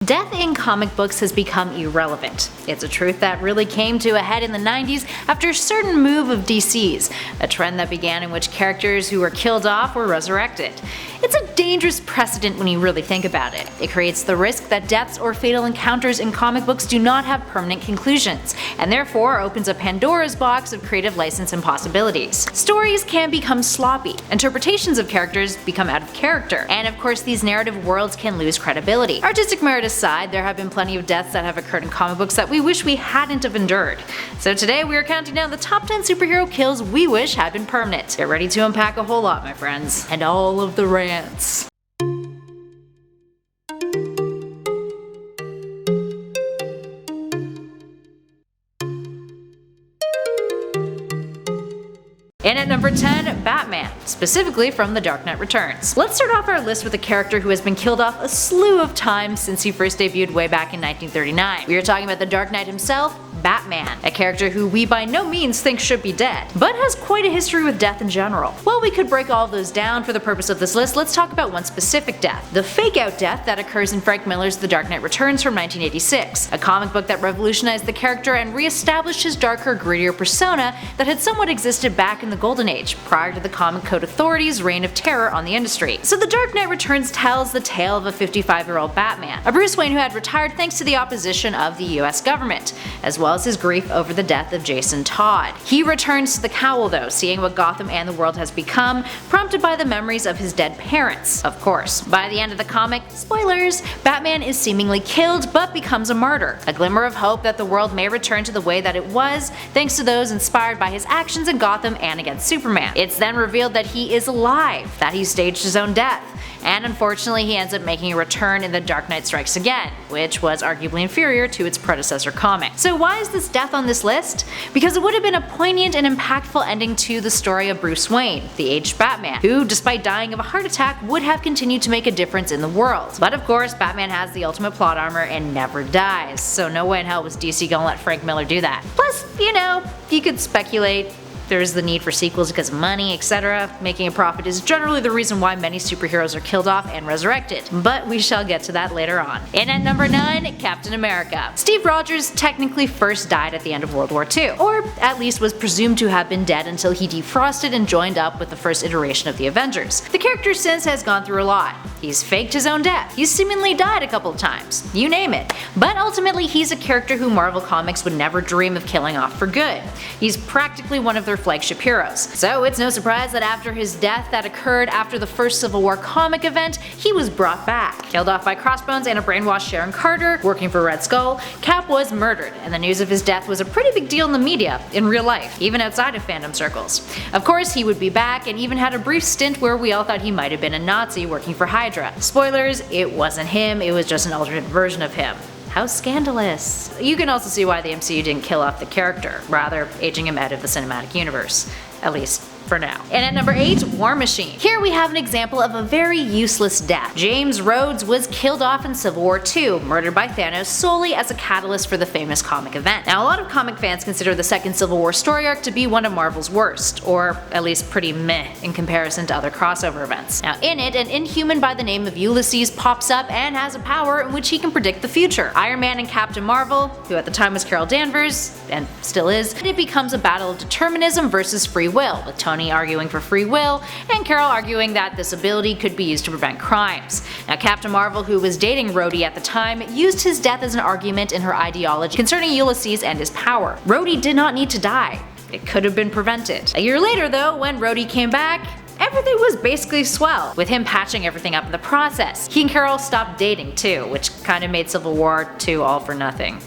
Death in comic books has become irrelevant. It's a truth that really came to a head in the 90s after a certain move of DC's, a trend that began in which characters who were killed off were resurrected. It's a dangerous precedent when you really think about it. It creates the risk that deaths or fatal encounters in comic books do not have permanent conclusions, and therefore opens a Pandora's box of creative license and possibilities. Stories can become sloppy, interpretations of characters become out of character, and of course these narrative worlds can lose credibility. Artistic merit aside, there have been plenty of deaths that have occurred in comic books that we wish we hadn't have endured. So today we are counting down the top 10 superhero kills we wish had been permanent. Get ready to unpack a whole lot, my friends, and all of the rants. And at number 10, Batman, specifically from The Dark Knight Returns. Let's start off our list with a character who has been killed off a slew of times since he first debuted way back in 1939. We are talking about the Dark Knight himself, Batman, a character who we by no means think should be dead, but has quite a history with death in general. While we could break all of those down for the purpose of this list, let's talk about one specific death, the fake-out death that occurs in Frank Miller's The Dark Knight Returns from 1986, a comic book that revolutionized the character and re-established his darker, grittier persona that had somewhat existed back in the Golden Age, prior to the Comic Code Authority's reign of terror on the industry. So The Dark Knight Returns tells the tale of a 55-year-old Batman, a Bruce Wayne who had retired thanks to the opposition of the US government, as well as his grief over the death of Jason Todd. He returns to the cowl though, seeing what Gotham and the world has become, prompted by the memories of his dead parents, of course. By the end of the comic, spoilers, Batman is seemingly killed but becomes a martyr, a glimmer of hope that the world may return to the way that it was, thanks to those inspired by his actions in Gotham and against Superman. It's then revealed that he is alive, that he staged his own death, and unfortunately he ends up making a return in The Dark Knight Strikes Again, which was arguably inferior to its predecessor comic. So why is this death on this list? Because it would have been a poignant and impactful ending to the story of Bruce Wayne, the aged Batman, who despite dying of a heart attack would have continued to make a difference in the world. But of course Batman has the ultimate plot armor and never dies, so no way in hell was DC gonna let Frank Miller do that. Plus, you could speculate there's the need for sequels because of money, etc. Making a profit is generally the reason why many superheroes are killed off and resurrected, but we shall get to that later on. And at number 9, Captain America. Steve Rogers technically first died at the end of World War II, or at least was presumed to have been dead until he defrosted and joined up with the first iteration of the Avengers. The character since has gone through a lot. He's faked his own death, he's seemingly died a couple of times, you name it. But ultimately he's a character who Marvel Comics would never dream of killing off for good. He's practically one of their flagship heroes. So it's no surprise that after his death that occurred after the first Civil War comic event, he was brought back. Killed off by Crossbones and a brainwashed Sharon Carter, working for Red Skull, Cap was murdered, and the news of his death was a pretty big deal in the media, in real life, even outside of fandom circles. Of course he would be back and even had a brief stint where we all thought he might have been a Nazi working for Hydra. Spoilers, it wasn't him, it was just an alternate version of him. How scandalous. You can also see why the MCU didn't kill off the character, rather aging him out of the cinematic universe. At least for now. And at number 8, War Machine. Here we have an example of a very useless death. James Rhodes was killed off in Civil War II, murdered by Thanos solely as a catalyst for the famous comic event. Now a lot of comic fans consider the second Civil War story arc to be one of Marvel's worst, or at least pretty meh in comparison to other crossover events. Now in it, an Inhuman by the name of Ulysses pops up and has a power in which he can predict the future. Iron Man and Captain Marvel, who at the time was Carol Danvers, and still is, it becomes a battle of determinism versus free will, with Tony arguing for free will, and Carol arguing that this ability could be used to prevent crimes. Now Captain Marvel, who was dating Rhodey at the time, used his death as an argument in her ideology concerning Ulysses and his power. Rhodey did not need to die. It could have been prevented. A year later though, when Rhodey came back, everything was basically swell, with him patching everything up in the process. He and Carol stopped dating too, which kinda made Civil War II all for nothing.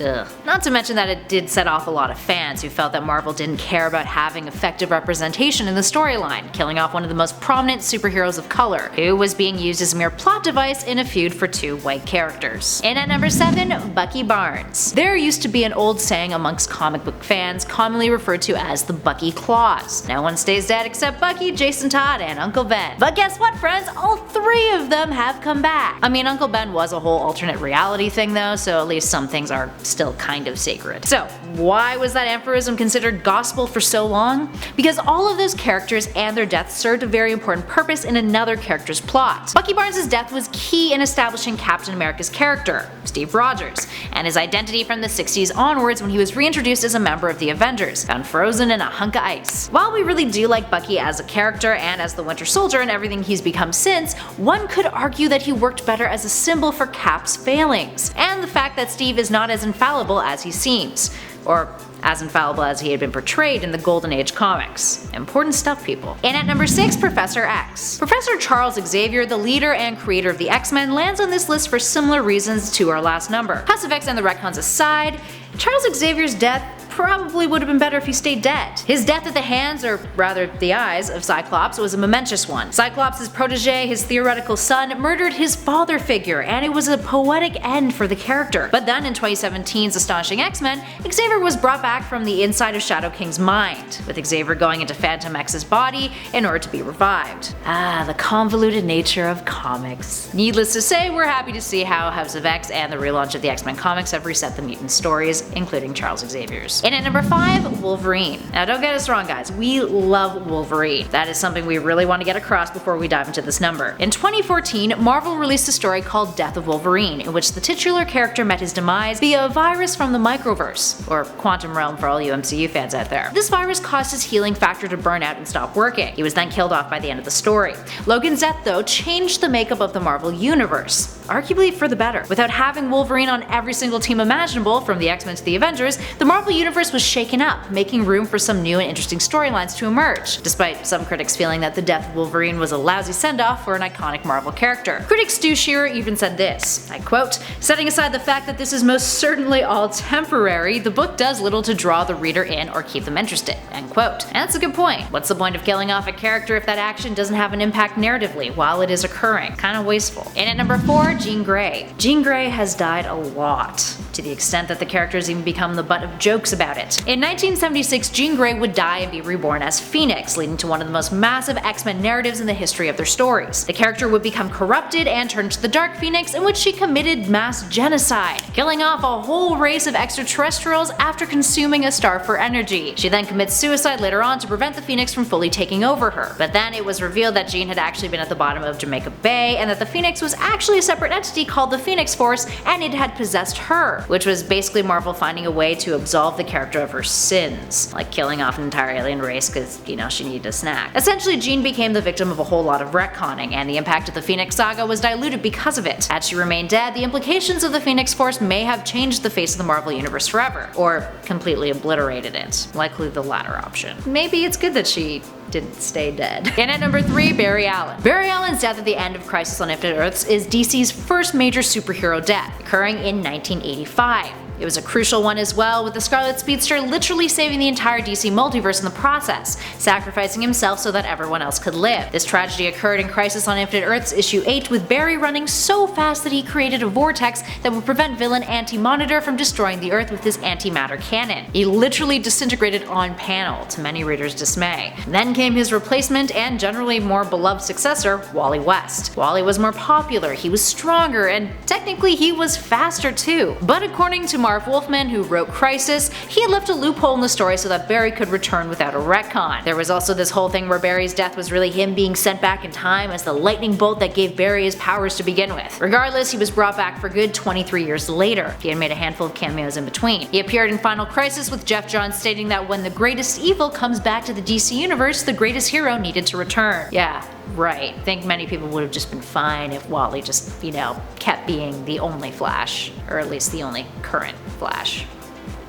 Ugh. Not to mention that it did set off a lot of fans who felt that Marvel didn't care about having effective representation in the storyline, killing off one of the most prominent superheroes of color, who was being used as a mere plot device in a feud for two white characters. And at number 7, Bucky Barnes. There used to be an old saying amongst comic book fans commonly referred to as the Bucky Clause. No one stays dead except Bucky, Jason Todd, and Uncle Ben. But guess what, friends? All 3 of them have come back. I mean, Uncle Ben was a whole alternate reality thing though, so at least some things are still kind of sacred. So why was that aphorism considered gospel for so long? Because all of those characters and their deaths served a very important purpose in another character's plot. Bucky Barnes' death was key in establishing Captain America's character, Steve Rogers, and his identity from the 60s onwards when he was reintroduced as a member of the Avengers, found frozen in a hunk of ice. While we really do like Bucky as a character and as the Winter Soldier and everything he's become since, one could argue that he worked better as a symbol for Cap's failings, and the fact that Steve is not as infallible as he seems. Or as infallible as he had been portrayed in the Golden Age comics. Important stuff, people. And at number 6, Professor X. Professor Charles Xavier, the leader and creator of the X-Men, lands on this list for similar reasons to our last number. House of X and the retcons aside, Charles Xavier's death probably would have been better if he stayed dead. His death at the hands, or rather the eyes, of Cyclops was a momentous one. Cyclops' protege, his theoretical son, murdered his father figure, and it was a poetic end for the character. But then in 2017's Astonishing X-Men, Xavier was brought back from the inside of Shadow King's mind, with Xavier going into Phantom X's body in order to be revived. Ah, the convoluted nature of comics. Needless to say, we're happy to see how House of X and the relaunch of the X-Men comics have reset the mutant stories, including Charles Xavier's. And at number 5, Wolverine. Now don't get us wrong guys, we love Wolverine. That is something we really want to get across before we dive into this number. In 2014, Marvel released a story called Death of Wolverine, in which the titular character met his demise via a virus from the Microverse, or Quantum Realm for all you MCU fans out there. This virus caused his healing factor to burn out and stop working. He was then killed off by the end of the story. Logan's death though changed the makeup of the Marvel Universe, arguably for the better. Without having Wolverine on every single team imaginable, from the X-Men to the Avengers, the Marvel Universe was shaken up, making room for some new and interesting storylines to emerge, despite some critics feeling that the death of Wolverine was a lousy send-off for an iconic Marvel character. Critic Stu Shearer even said this, I quote, "Setting aside the fact that this is most certainly all temporary, the book does little to draw the reader in or keep them interested," end quote. And that's a good point. What's the point of killing off a character if that action doesn't have an impact narratively while it is occurring? Kinda wasteful. And at number 4, Jean Grey. Jean Grey has died a lot, to the extent that the character has even become the butt of jokes about it. In 1976, Jean Grey would die and be reborn as Phoenix, leading to one of the most massive X-Men narratives in the history of their stories. The character would become corrupted and turn to the Dark Phoenix, in which she committed mass genocide, killing off a whole race of extraterrestrials after consuming a star for energy. She then commits suicide later on to prevent the Phoenix from fully taking over her. But then it was revealed that Jean had actually been at the bottom of Jamaica Bay, and that the Phoenix was actually a separate entity called the Phoenix Force, and it had possessed her, which was basically Marvel finding a way to absolve the character of her sins, like killing off an entire alien race because, you know, she needed a snack. Essentially, Jean became the victim of a whole lot of retconning, and the impact of the Phoenix Saga was diluted because of it. Had she remained dead, the implications of the Phoenix Force may have changed the face of the Marvel Universe forever, or completely obliterated it. Likely the latter option. Maybe it's good that she didn't stay dead. And at number 3, Barry Allen. Barry Allen's death at the end of Crisis on Infinite Earths is DC's first major superhero death, occurring in 1985. It was a crucial one as well, with the Scarlet Speedster literally saving the entire DC multiverse in the process, sacrificing himself so that everyone else could live. This tragedy occurred in Crisis on Infinite Earths issue 8, with Barry running so fast that he created a vortex that would prevent villain Anti-Monitor from destroying the Earth with his antimatter cannon. He literally disintegrated on panel, to many readers' dismay. Then came his replacement and generally more beloved successor, Wally West. Wally was more popular, he was stronger, and technically he was faster too. But according to Marv Wolfman, who wrote Crisis, he had left a loophole in the story so that Barry could return without a retcon. There was also this whole thing where Barry's death was really him being sent back in time as the lightning bolt that gave Barry his powers to begin with. Regardless, he was brought back for good 23 years later. He had made a handful of cameos in between. He appeared in Final Crisis, with Jeff Johns stating that when the greatest evil comes back to the DC universe, the greatest hero needed to return. Yeah, right. I think many people would have just been fine if Wally just, you know, kept being the only Flash, or at least the only current Flash.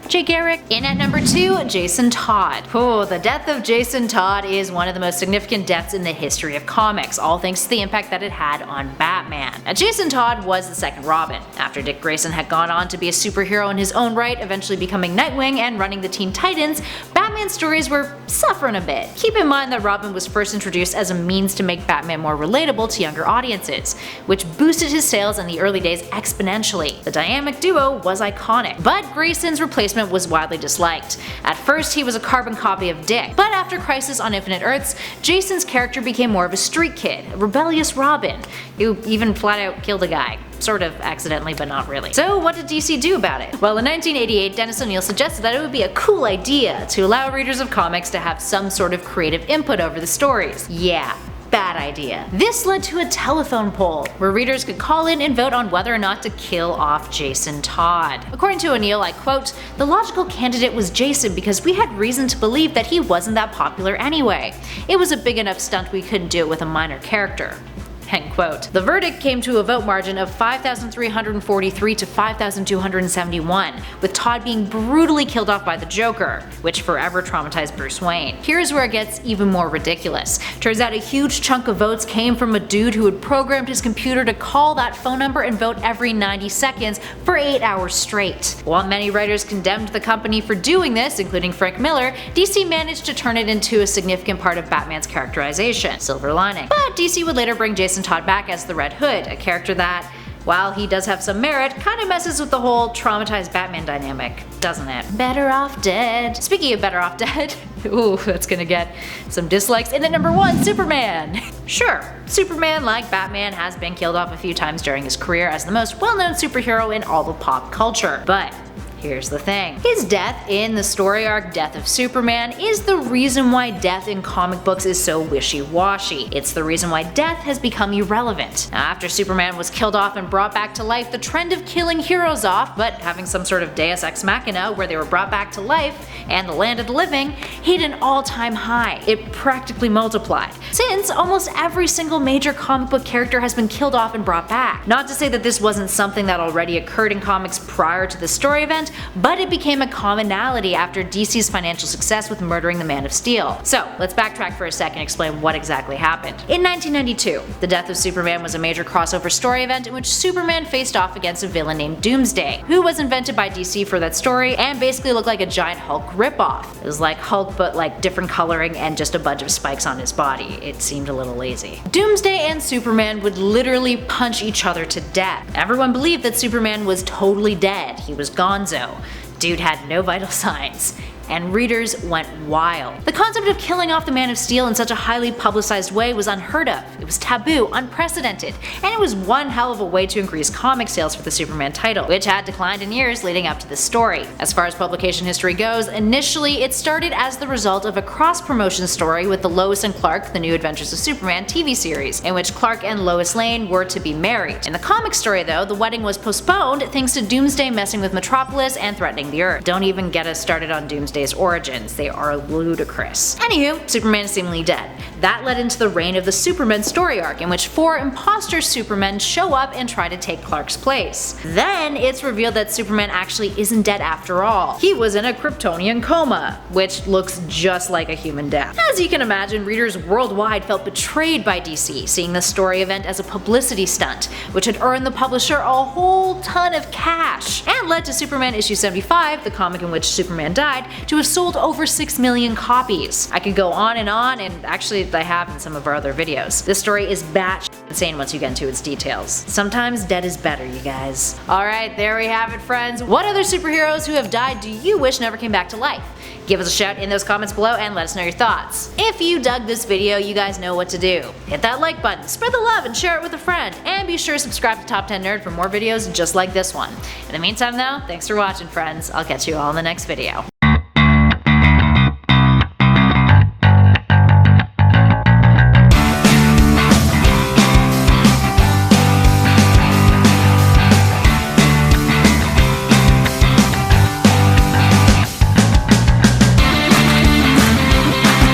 Jay Garrick. In at number 2, Jason Todd. Oh, the death of Jason Todd is one of the most significant deaths in the history of comics, all thanks to the impact that it had on Batman. Now, Jason Todd was the second Robin, after Dick Grayson had gone on to be a superhero in his own right, eventually becoming Nightwing and running the Teen Titans. Batman's stories were suffering a bit. Keep in mind that Robin was first introduced as a means to make Batman more relatable to younger audiences, which boosted his sales in the early days exponentially. The dynamic duo was iconic, but Grayson's replacement was widely disliked. At first, he was a carbon copy of Dick, but after Crisis on Infinite Earths, Jason's character became more of a street kid, a rebellious Robin, who even flat out killed a guy. Sort of accidentally, but not really. So what did DC do about it? Well, in 1988, Dennis O'Neil suggested that it would be a cool idea to allow readers of comics to have some sort of creative input over the stories. Yeah. Bad idea. This led to a telephone poll, where readers could call in and vote on whether or not to kill off Jason Todd. According to O'Neil, I quote, "The logical candidate was Jason because we had reason to believe that he wasn't that popular anyway. It was a big enough stunt we couldn't do it with a minor character." End quote. The verdict came to a vote margin of 5,343 to 5,271, with Todd being brutally killed off by the Joker, which forever traumatized Bruce Wayne. Here's where it gets even more ridiculous. Turns out a huge chunk of votes came from a dude who had programmed his computer to call that phone number and vote every 90 seconds for 8 hours straight. While many writers condemned the company for doing this, including Frank Miller, DC managed to turn it into a significant part of Batman's characterization. Silver lining. But DC would later bring Jason Todd back as the Red Hood, a character that, while he does have some merit, kinda messes with the whole traumatized Batman dynamic, doesn't it? Better off dead. Speaking of better off dead, ooh, that's gonna get some dislikes. In at number 1, Superman. Sure, Superman, like Batman, has been killed off a few times during his career as the most well-known superhero in all of pop culture. But here's the thing. His death in the story arc Death of Superman is the reason why death in comic books is so wishy-washy. It's the reason why death has become irrelevant. Now, after Superman was killed off and brought back to life, the trend of killing heroes off, but having some sort of Deus Ex Machina where they were brought back to life and the land of the living, hit an all-time high. It practically multiplied, since almost every single major comic book character has been killed off and brought back. Not to say that this wasn't something that already occurred in comics prior to the story event, but it became a commonality after DC's financial success with murdering the Man of Steel. So let's backtrack for a second and explain what exactly happened. In 1992, the Death of Superman was a major crossover story event in which Superman faced off against a villain named Doomsday, who was invented by DC for that story and basically looked like a giant Hulk ripoff. It was like Hulk but like different coloring and just a bunch of spikes on his body. It seemed a little lazy. Doomsday and Superman would literally punch each other to death. Everyone believed that Superman was totally dead. He was gonzo. Dude had no vital signs. And readers went wild. The concept of killing off the Man of Steel in such a highly publicized way was unheard of. It was taboo, unprecedented, and it was one hell of a way to increase comic sales for the Superman title, which had declined in years leading up to this story. As far as publication history goes, initially it started as the result of a cross-promotion story with the Lois and Clark, The New Adventures of Superman TV series, in which Clark and Lois Lane were to be married. In the comic story though, the wedding was postponed thanks to Doomsday messing with Metropolis and threatening the Earth. Don't even get us started on Doomsday's origins, they are ludicrous. Anywho, Superman is seemingly dead. That led into the reign of the Superman story arc, in which 4 imposter Supermen show up and try to take Clark's place. Then it's revealed that Superman actually isn't dead after all. He was in a Kryptonian coma, which looks just like a human death. As you can imagine, readers worldwide felt betrayed by DC, seeing the story event as a publicity stunt, which had earned the publisher a whole ton of cash, and led to Superman issue 75, the comic in which Superman died, to have sold over 6 million copies. I could go on, and actually I have in some of our other videos. This story is batshit insane once you get into its details. Sometimes dead is better, you guys. Alright, there we have it, friends. What other superheroes who have died do you wish never came back to life? Give us a shout in those comments below and let us know your thoughts. If you dug this video, you guys know what to do. Hit that like button, spread the love, and share it with a friend. And be sure to subscribe to Top 10 Nerd for more videos just like this one. In the meantime though, thanks for watching, friends. I'll catch you all in the next video.